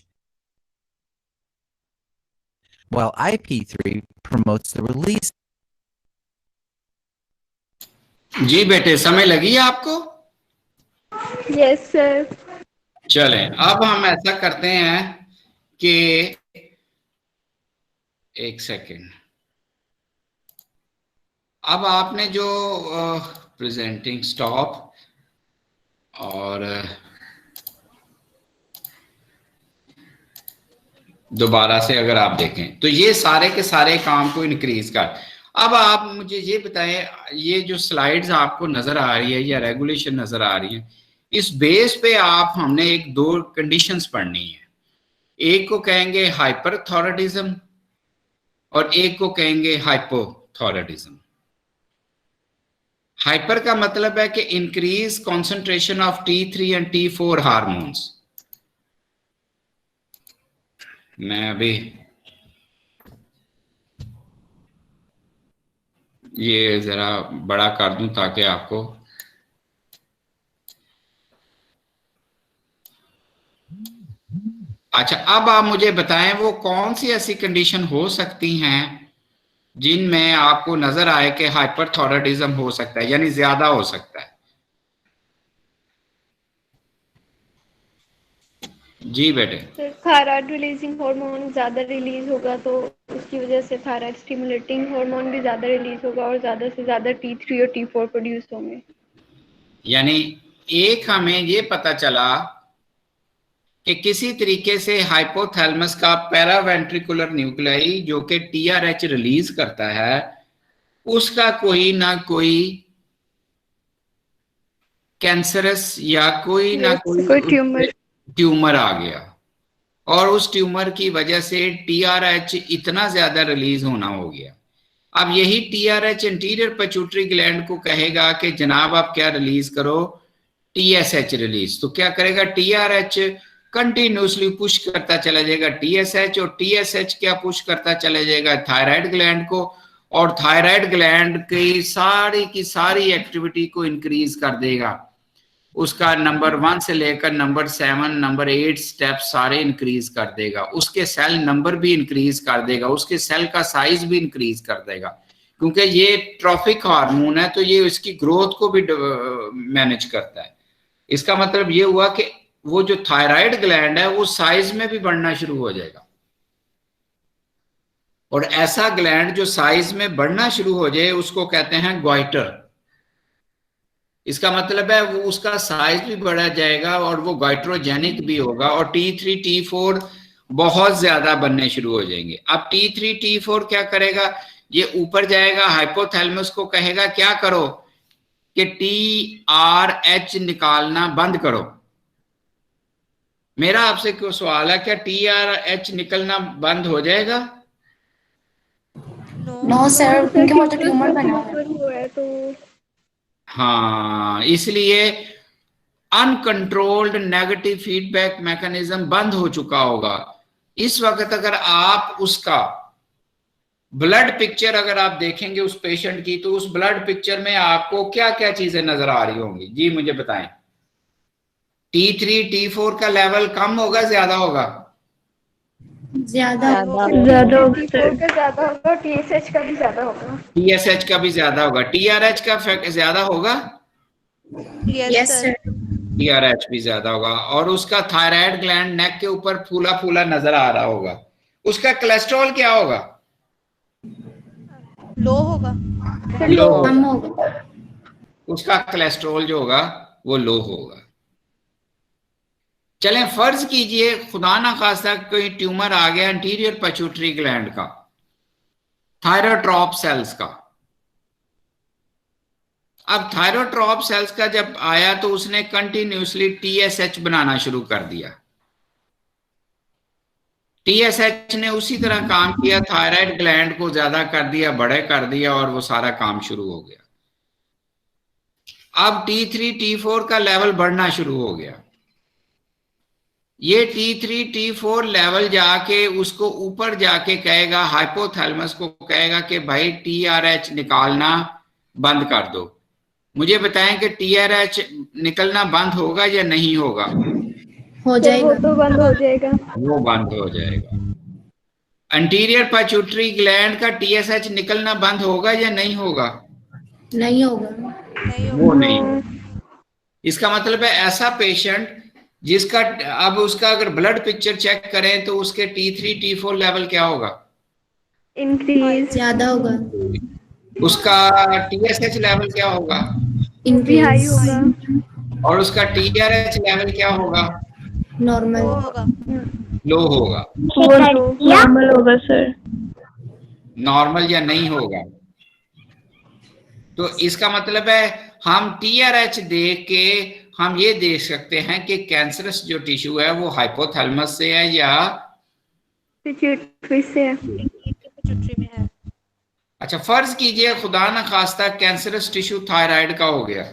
while IP3 promotes the release. जी बेटे, समय लगी है आपको? Yes sir. चलें, अब हम ऐसा करते हैं कि एक सेकेंड, अब आपने जो प्रेजेंटिंग स्टॉप और दोबारा से अगर आप देखें तो ये सारे के सारे काम को इंक्रीज कर। अब आप मुझे ये बताएं, ये जो स्लाइड्स आपको नजर आ रही है या रेगुलेशन नजर आ रही है, इस बेस पे आप हमने एक दो कंडीशंस पढ़नी है। एक को कहेंगे हाइपरथायरॉयडिज्म और एक को कहेंगे हाइपोथायरॉयडिज्म। हाइपर का मतलब है कि increase concentration of T3 and T4 hormones. मैं अभी ये जरा बड़ा कर दूं ताकि आपको अच्छा, अब आप मुझे बताएं वो कौन सी ऐसी कंडीशन हो सकती हैं जिनमें आपको नजर आए कि हाइपरथायरॉयडिज्म हो सकता है, यानी ज्यादा हो सकता है। जी बेटे। थायराइड रिलीजिंग हार्मोन ज्यादा रिलीज होगा तो उसकी वजह से थायराइड स्टिमुलेटिंग हार्मोन भी ज्यादा रिलीज होगा और ज्यादा से ज्यादा T3 और T4 प्रोड्यूस होंगे। यानी एक हमें ये पता चला कि किसी तरीके से हाइपोथैलेमस का पैरावेंट्रिकुलर न्यूक्लियाई जो कि TRH रिलीज करता है, उसका कोई ना कोई कैंसरस या कोई ना कोई ट्यूमर आ गया और उस ट्यूमर की वजह से TRH इतना ज्यादा रिलीज होना हो गया। अब यही TRH इंटीरियर पिट्यूटरी ग्लैंड को कहेगा कि जनाब आप क्या रिलीज करो, TSH रिलीज। तो क्या करेगा, TRH कंटिन्यूसली पुश करता चला जाएगा TSH, और TSH क्या पुश करता चला जाएगा थायराइड ग्लैंड को, और थायराइड ग्लैंड की सारी एक्टिविटी को इंक्रीज कर देगा। उसका नंबर 1 से लेकर नंबर 7 नंबर 8 स्टेप सारे इंक्रीज कर देगा। उसके सेल नंबर भी इंक्रीज कर देगा, उसके सेल का साइज भी इंक्रीज कर देगा, क्योंकि ये ट्रॉफिक हार्मोन है तो ये इसकी ग्रोथ को भी मैनेज करता है। इसका मतलब ये हुआ कि वो जो थायराइड ग्लैंड है वो साइज में भी बढ़ना शुरू हो जाएगा। और ऐसा ग्लैंड जो साइज में बढ़ना शुरू हो जाए उसको कहते हैं गॉइटर। इसका मतलब है वो उसका साइज भी बढ़ा जाएगा और वो गॉइट्रोजेनिक भी होगा और T3 T4 बहुत ज्यादा बनने शुरू हो जाएंगे। अब T3 T4 क्या करेगा, ये ऊपर जाएगा, हाइपोथैलेमस को कहेगा क्या करो कि TRH निकालना बंद करो। मेरा आपसे क्यों सवाल है, क्या TRH निकलना बंद हो जाएगा? नो सर, क्योंकि वो तो ट्यूमर बना हुआ है तो हाँ, इसलिए अनकंट्रोल्ड नेगेटिव फीडबैक मैकेनिज्म बंद हो चुका होगा। इस वक्त अगर आप उसका ब्लड पिक्चर अगर आप देखेंगे उस पेशेंट की, तो उस ब्लड पिक्चर में आपको क्या क्या चीजें नजर आ रही होंगी? जी मुझे बताएं। T3 T4 का लेवल कम होगा, ज्यादा होगा? ज्यादा होगा सर। T4 का ज्यादा होगा, TSH का भी ज्यादा होगा। TSH का भी ज्यादा होगा। TRH का ज्यादा होगा? Yes sir. TRH भी ज्यादा होगा। और उसका थायराइड ग्लैंड नेक के ऊपर फूला फूला नजर आ रहा होगा। उसका कोलेस्ट्रॉल क्या होगा? लो होगा। लो कम होगा। उसका कोलेस्ट्रॉल जो होगा वो लो होगा। चलें फर्ज कीजिए खुदा ना खास्ता कोई ट्यूमर आ गया एंटीरियर पिट्यूटरी ग्लैंड का, थायरोट्रॉप सेल्स का। अब थायरोट्रॉप सेल्स का जब आया तो उसने कंटिन्यूसली TSH बनाना शुरू कर दिया। TSH ने उसी तरह काम किया, थायराइड ग्लैंड को ज्यादा कर दिया, बड़े कर दिया और वो सारा काम शुरू हो गया। अब T3 T4 का लेवल बढ़ना शुरू हो गया। ये T3 T4 लेवल जाके उसको ऊपर जाके कहेगा, हाइपोथैलेमस को कहेगा कि भाई TRH निकालना बंद कर दो। मुझे बताएं कि TRH निकलना बंद होगा या नहीं होगा? हो जाएगा। वो तो बंद हो जाएगा। वो बंद हो जाएगा। एंटीरियर पिट्यूटरी ग्लैंड का TSH निकलना बंद होगा या नहीं होगा? नहीं होगा। वो नहीं होगा। इसका मतलब है ऐसा पेशेंट जिसका अब उसका अगर ब्लड पिक्चर चेक करें तो उसके T3 T4 लेवल क्या होगा? इंक्रीज ज्यादा होगा। उसका TSH लेवल क्या होगा? भी हाई इंक्रीज। होगा। और उसका TRH लेवल क्या होगा? नॉर्मल। लो होगा। वो नॉर्मल होगा सर। नॉर्मल या नहीं होगा? तो इसका मतलब है हम TRH देख के हम ये देख सकते हैं कि कैंसरस जो टिश्यू है वो हाइपोथैलेमस से है या पिट्यूटरी से है। में है। अच्छा फर्ज कीजिए खुदा ना खास्ता कैंसरस टिश्यू थायराइड का हो गया,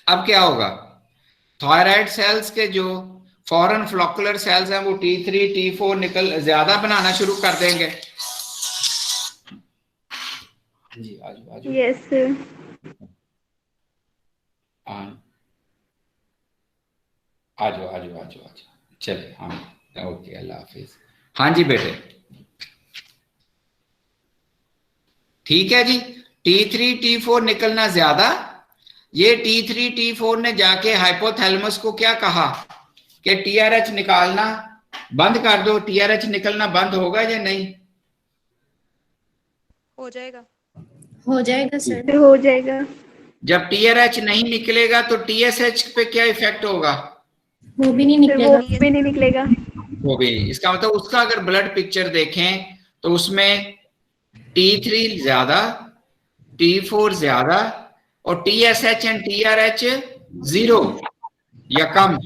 अब क्या होगा? थायराइड सेल्स के जो फॉरेन फ्लोकुलर सेल्स हैं वो T3 T4 निकल ज्यादा बनाना शुरू कर देंगे। जी आजू आजू। यस आजो आजो आजो आजो चले। हाँ ओके अल्लाह हाफिज। हाँ जी बेटे ठीक है जी। T3 T4 निकलना ज्यादा, ये T3 T4 ने जाके हाइपोथैलेमस को क्या कहा कि TRH निकालना बंद कर दो। TRH निकलना बंद होगा या नहीं? हो जाएगा। हो जाएगा सर। फिर हो जाएगा। जब TRH नहीं निकलेगा तो TSH पे क्या इफेक्ट होगा? वो भी नहीं फिर वो निकलेगा। भी नहीं निकलेगा। वो भी। इसका मतलब उसका अगर ब्लड पिक्चर देखें तो उसमें T3 ज्यादा, T4 ज्यादा और TSH एंड TRH जीरो या कम।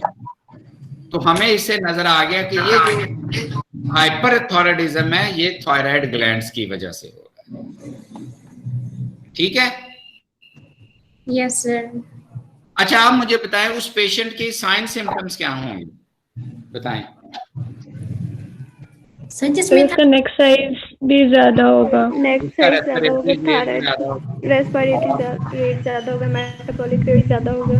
तो हमें इससे नजर आ गया कि ये जो हाइपरथायराइडिज्म है ये थायराइड ग्लैंड्स की वजह से हो रहा है। ठीक है। Yes sir. अच्छा आप मुझे बताएं उस पेशेंट के साइन सिम्टम्स क्या होंगे, बताएं। सर तो जिसमें उसका नेक साइज भी ज्यादा होगा। नेक्स्ट उसका साइज ज्यादा होगा, रेस्पिरेटरी रेट थायराइड ज्यादा होगा, रेस्पिरेटरी रेट ज्यादा होगा, मेटाबॉलिक रेट ज्यादा होगा।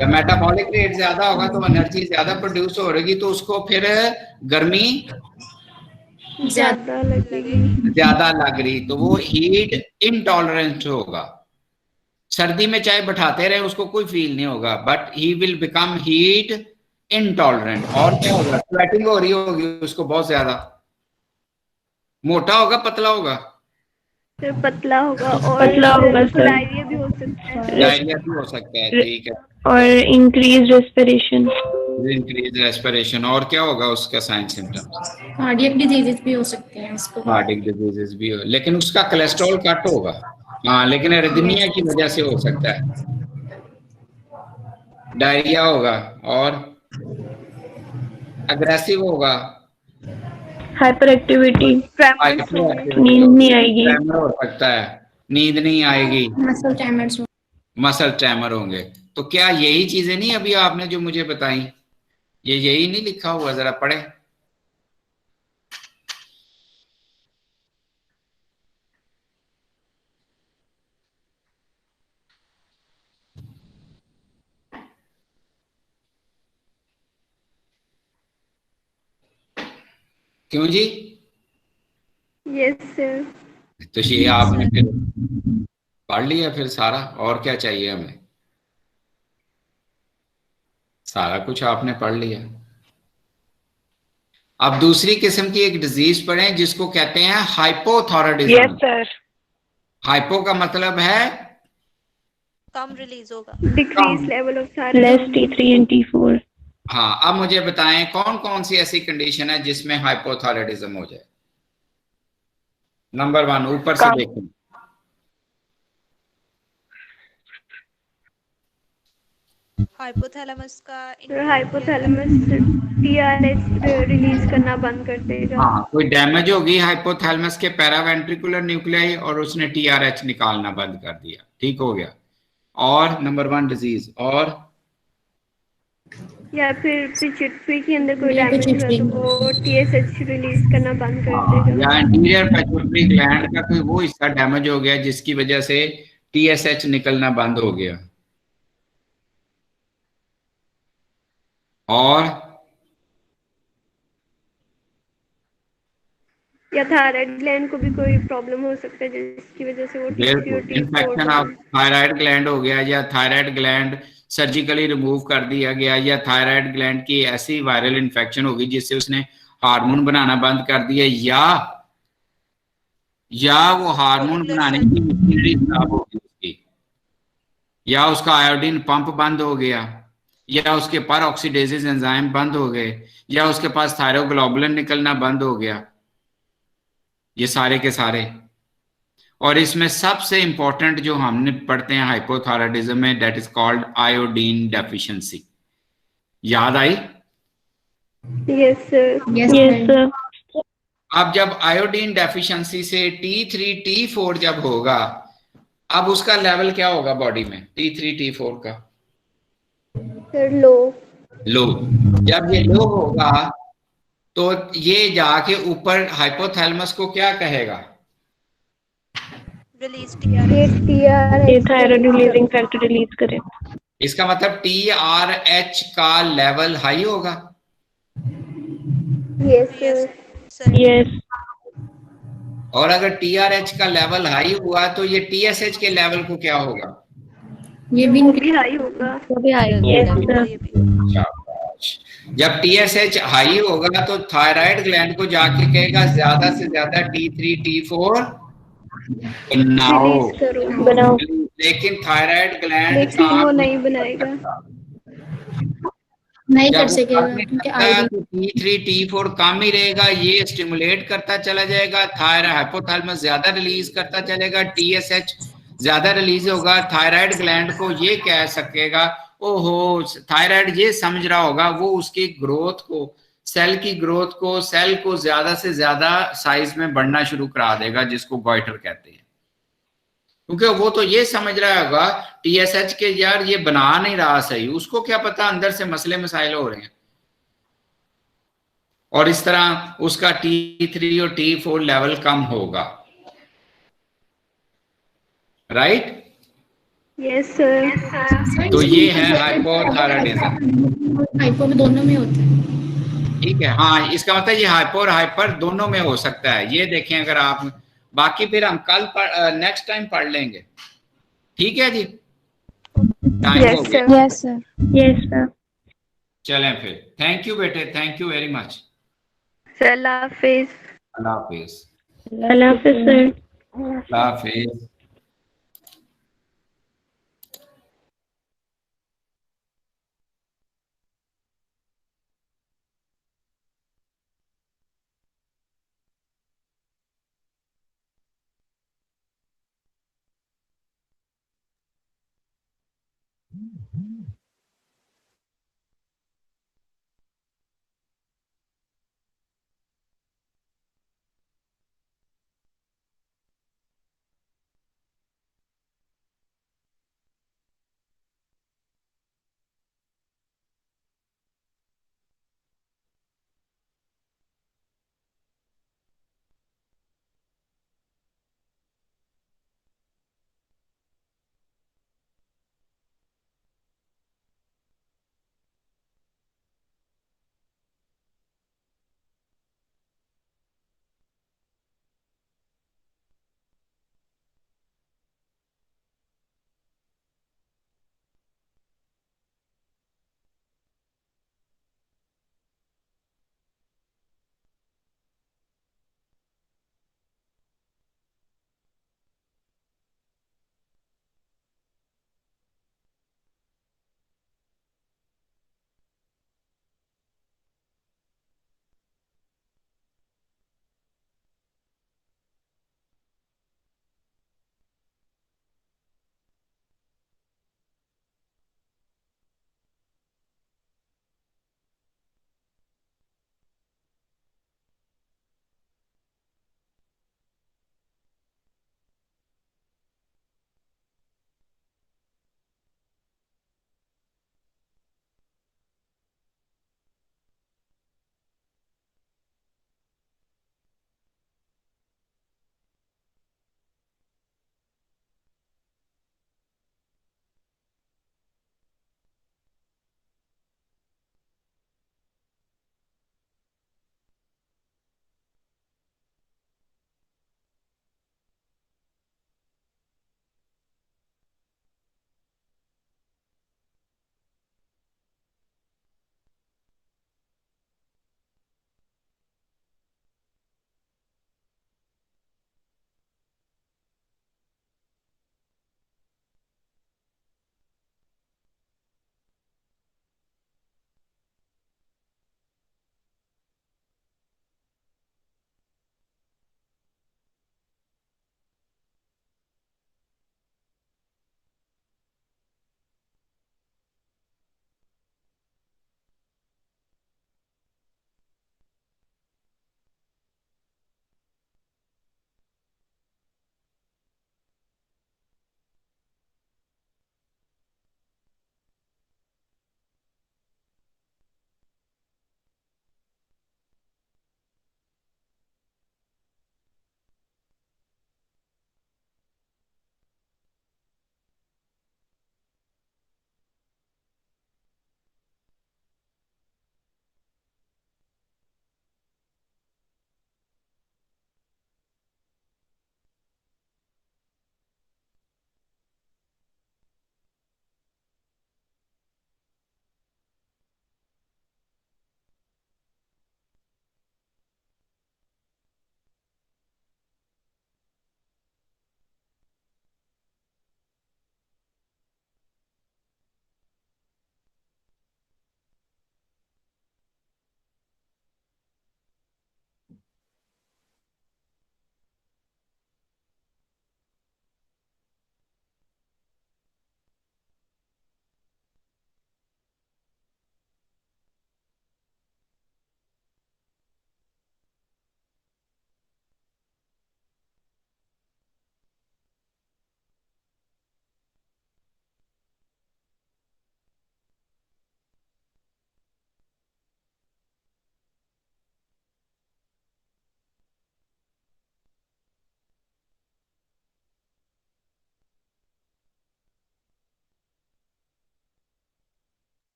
जब मेटाबॉलिक रेट ज्यादा होगा तो एनर्जी ज्यादा प्रोड्यूस होगी, तो उसको फिर गर्मी ज्यादा लगेगी। ज्यादा लग रही, तो वो हीट इनटॉलरेंट होगा। सर्दी में चाहे बैठाते रहे उसको कोई फील नहीं होगा, but he will become heat intolerant. और क्या होगा, स्वेटिंग हो रही होगी उसको बहुत ज्यादा। मोटा होगा पतला होगा? फिर पतला होगा और पतला होगा उसको सर। डायरिया भी हो सकता है। डायरिया भी हो सकता है, ठीक है। और इंक्रीज रेस्पिरेशन। Increase respiration. और क्या होगा उसका साइन सिम्टम्स? कार्डियक डिजीजेस भी हो सकते हैं इसको। कार्डियक डिजीजेस भी हो, लेकिन उसका कोलेस्ट्रॉल कट होगा। हाँ, लेकिन एरिथमिया की वजह से हो सकता है। डायरिया होगा और अग्रेसिव होगा। हाइपर एक्टिविटी, ट्रेमर्स होंगे। नींद नहीं आएगी। ट्रेमर हो सकता है, नींद नहीं आएगी, मसल ट्रेमर्स। मसल ट्रेमर होंगे। तो क्या यही चीजें नहीं अभी आपने जो मुझे बताई, ये यही नहीं लिखा हुआ? जरा पढ़े। क्यों जी? Yes sir. तो ये आपने फिर पढ़ लिया फिर सारा, और क्या चाहिए हमें? सारा कुछ आपने पढ़ लिया। अब दूसरी किस्म की एक डिजीज पढ़ें जिसको कहते हैं हाइपोथायराइडिज्म। Yes sir. हाइपो का मतलब है कम रिलीज होगा। Decrease level of less T3 and T4। हाँ, अब मुझे बताएं कौन कौन सी ऐसी कंडीशन है जिसमें हाइपोथायराइडिज्म हो जाए। नंबर 1 ऊपर से देखें। हाइपोथैलेमस का हाइपोथैलेमस टीआरएच रिलीज करना बंद कर देगा। हाँ, कोई डैमेज होगी हाइपोथैलेमस के पैरावेंट्रिकुलर न्यूक्लियाई और उसने टीआरएच निकालना बंद कर दिया, ठीक हो गया। और नंबर 1 डिजीज। और या फिर पिट्यूटरी के अंदर कोई डैमेज हुआ तो वो टीएसएच रिलीज करना बंद कर देगा। या एंटीरियर पिट्यूटरी ग्लैंड का कोई वो हिस्सा डैमेज हो गया जिसकी वजह से टीएसएच निकलना बंद हो गया। और या थायराइड ग्लैंड को भी कोई प्रॉब्लम हो सकता है जिसकी वजह से वो इन्फेक्शन ऑफ थायराइड ग्लैंड हो गया, या थायराइड ग्लैंड सर्जिकली रिमूव कर दिया गया, या थायराइड ग्लैंड की ऐसी वायरल इन्फेक्शन होगी जिससे उसने हार्मोन बनाना बंद कर दिया, या वो हार्मोन बनाने की मशीनरी खराब हो गई उसकी, या उसका आयोडीन पंप बंद हो गया, या उसके पर ऑक्सीडेजेस एंजाइम बंद हो गए, या उसके पास थायरोग्लोबुलिन निकलना बंद हो गया। ये सारे के सारे। और इसमें सबसे इंपॉर्टेंट जो हमने पढ़ते हैं हाइपोथायराइडिज्म में, that is called iodine deficiency. याद आई? Yes sir. Yes sir. अब जब आयोडीन डेफिशिएंसी से T3 T4 जब होगा, अब उसका लेवल क्या होगा बॉडी में T3 T4 का? सर लो। जब ये लो होगा तो ये जाके ऊपर हाइपोथैलेमस को क्या कहेगा? रिलीज ये थायराइड रिलीजिंग फैक्टर रिलीज करे। इसका मतलब TRH का लेवल हाई होगा। Yes sir. यस। और अगर TRH का लेवल हाई हुआ तो ये TSH के लेवल को क्या होगा? ये भी वो भी हाई होगा। वो भी हाई यस होगा। सर। जब TSH हाई होगा तो थायराइड ग्लैंड को जाके कहेगा ज्यादा से ज्यादा T3 T4 बनाओ। लेकिन थायराइड ग्लैंड लेकिन वो नहीं बनाएगा। नहीं कर सकेगा क्योंकि तो T3 T4 कम ही रहेगा, ये स्टिमुलेट करता चला जाएगा, थायराइड हाइपोथैलेमस ज्यादा रिलीज करता चलेगा, TSH ज्यादा रिलीज होगा। थायराइड ग्लैंड को ये कह सकेगा, ओहो थायराइड ये समझ रहा होगा, वो उसकी ग्रोथ को, सेल की ग्रोथ को, सेल को ज्यादा से ज्यादा साइज में बढ़ना शुरू करा देगा, जिसको गॉइटर कहते हैं। क्योंकि वो तो ये समझ रहा होगा TSH के यार ये बना नहीं रहा सही, उसको क्या पता अंदर से मसले मसाइल हो रहे हैं। और इस तरह उसका T3 और T4 लेवल कम होगा, राइट? Yes sir. तो ये है हाइपोथायराइडिज्म। हाइपो में दोनों में होता है। ठीक है, हाँ, इसका मतलब ये हाइपो और हाइपर दोनों में हो सकता है, ये देखें अगर आप, बाकी फिर हम कल नेक्स्ट टाइम पढ़ लेंगे, ठीक है जी? टाइम हो यस गया, sir. Yes sir. Yes sir. चलें फिर, थैंक यू बेटे, thank you very much, sir Allah Hafiz. Allah Hafiz, Allah Hafiz sir. Allah Hafiz.